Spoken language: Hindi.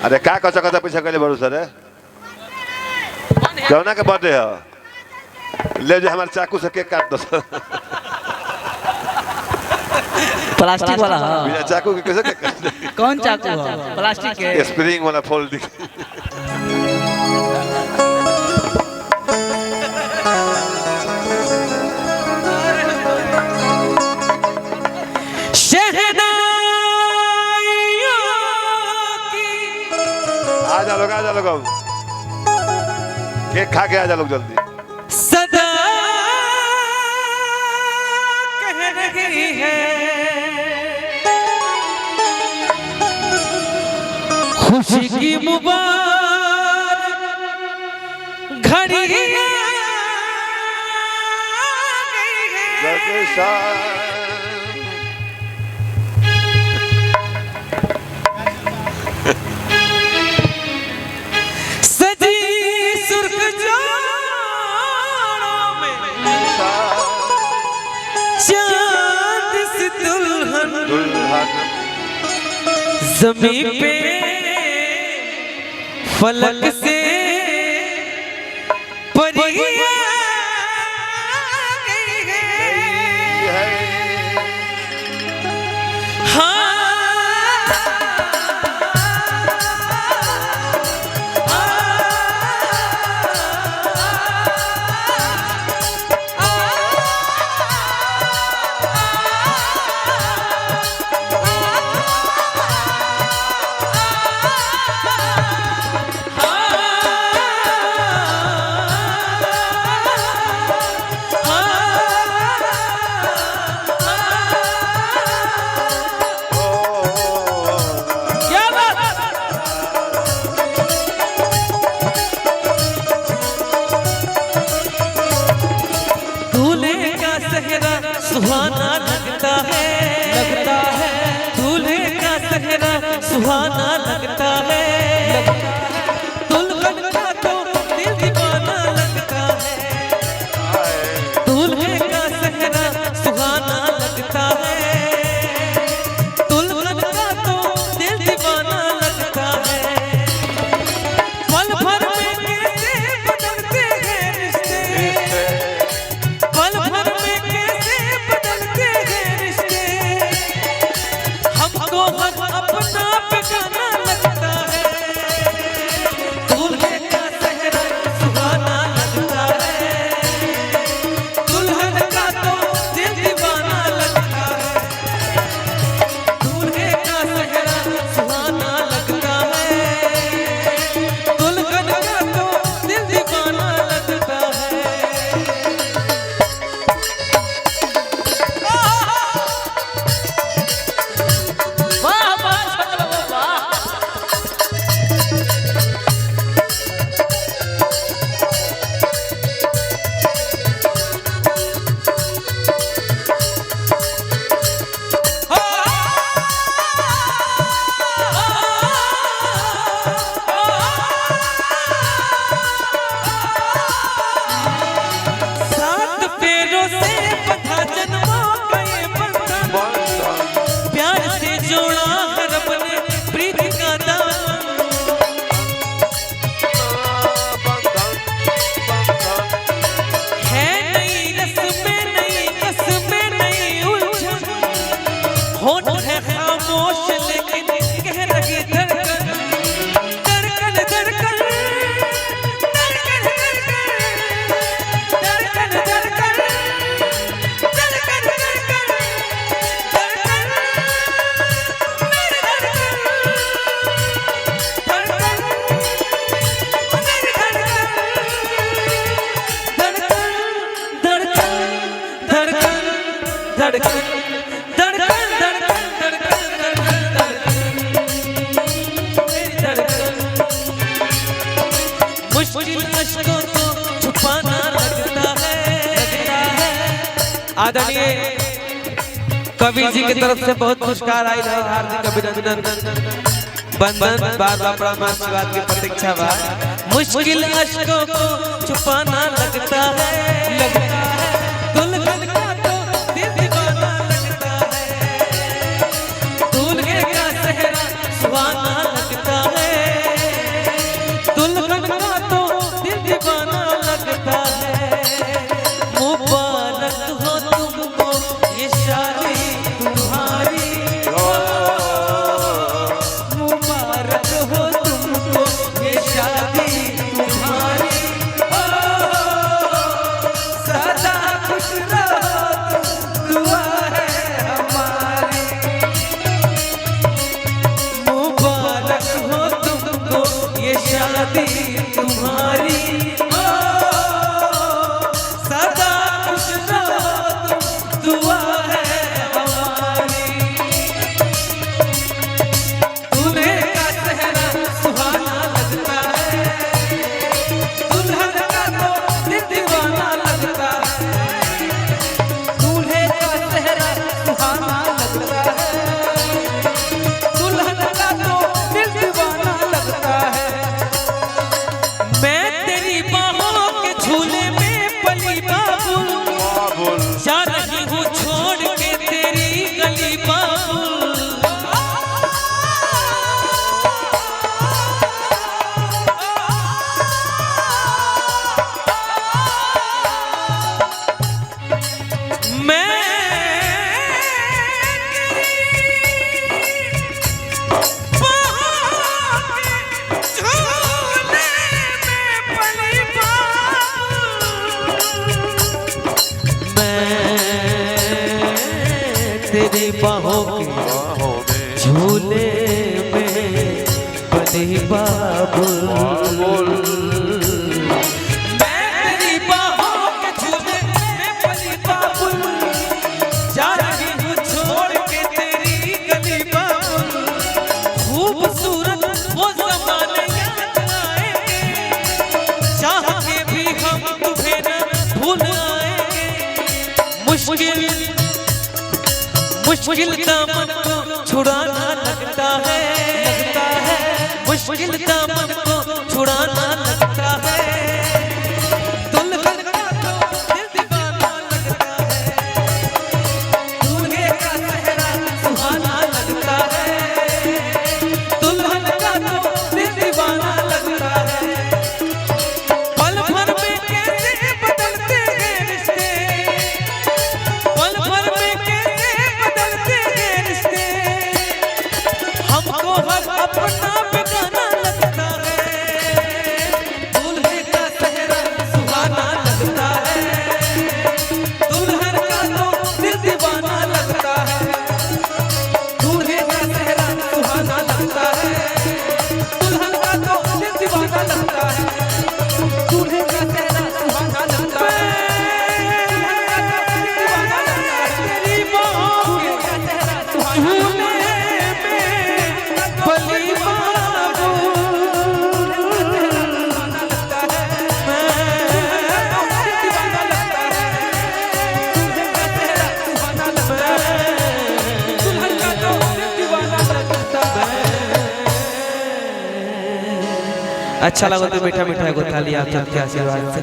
अरे का कचा कचा पीछे कहले बड़ू सर कौना के बर्थडे है ले जो हमारे चाकू से केक काट दो प्लास्टिक वाला बिना चाकू के कैसे केक काट कौन चाकू है प्लास्टिक के स्प्रिंग वाला फोल्डिंग आ जा लोग केक खा के आ जा लोग जल्दी सदा कह रही है खुशी की मुबारक घड़ी ज़मीन पे फलक से परियां गई है सुहाना लगता है दूल्हे का सहरा सुहाना लगता है दुल्हन का तो दिल दीवाना लगता है दूल्हे का सहरा सुहाना लगता है दुल्हन का तो दिल दीवाना लगता है पल भर में कैसे बदलते हैं रिश्ते पल भर में कैसे बदलते हैं रिश्ते हमको हर अपना बेगाना लगता है दूल्हे का सहरा सुहाना लगता है दुल्हन का तो दिल दीवाना लगता है दूल्हे का सहरा सुहाना लगता है दुल्हन का तो दिल दीवाना लगता है सात फेरों से बंधा जन्मों का ये बंधन प्यार से जोड़ा है रब ने प्रीत का दामन है नई रस्में नई कसमें नई उलझन होठ है खामोश लेकिन कह रही धड़कन धड़कन धड़कन मुश्किल अश्कों को छुपाना लगता है आदरणीय कवि जी की तरफ से बहुत पुरस्कार आई है हार्दिक अभिनंदन बंधन बार बार आशीर्वाद की प्रतीक्षा बा मुश्किल अश्कों को छुपाना लगता है दुल्हन का तो दिल दीवाना लगता है दूल्हे का सहरा सुहाना लगता है शादी तुम्हारी हो, सदा खुश रहो तुम, दुआ है हमारी। दूल्हे का चेहरा सुहाना लगता है, दुल्हन का तो दिल दीवाना लगता है। दूल्हे का चेहरा सुहाना लगता है, दुल्हन का तो दिल दीवाना लगता है। मैं तेरी बाहों के झूले में पली बाबुल, जा रही हूँ छोड़ के तेरी गली बाबुल। मैं तेरी बाहों के झूले में बनी बाबुल, मैं तेरी बाहों के झूले में बनी बाबुल, जा रही हूँ छोड़ के तेरी गली बाबुल। खूबसूरत वो ज़माने याद आएंगे, चाह के भी हम तुम्हें न भूल आएंगे। मुश्किल दामन को छुड़ाना लगता है, मुश्किल दामन को छुड़ाना लगता है। दुल्हन का तो दिल दीवाना लगता है, दूल्हे का चेहरा सुहाना लगता है। दुल्हन का तो दिल दीवाना लगता है। पल भर में कैसे बदलते हैं रिश्ते, पल भर में कैसे बदलते हैं रिश्ते। हमको हर अपना बेगाना लगता है, दूल्हे का चेहरा सुहाना लगता है। दुल्हन का तो दिल दीवाना लगता है, दूल्हे का चेहरा सुहाना लगता है। दुल्हन का तो दिल दीवाना लगता है, दूल्हे का चेहरा सुहाना लगता है। तेरी बाहों का चेहरा सुहाना भली बाबू, लगता है। दीवाना लगता है, सुहाना लगता है। दुल्हन का तो दीवाना लगता है। अच्छा लगा तो मीठा मीठा को ताली आप सबके आशीर्वाद से।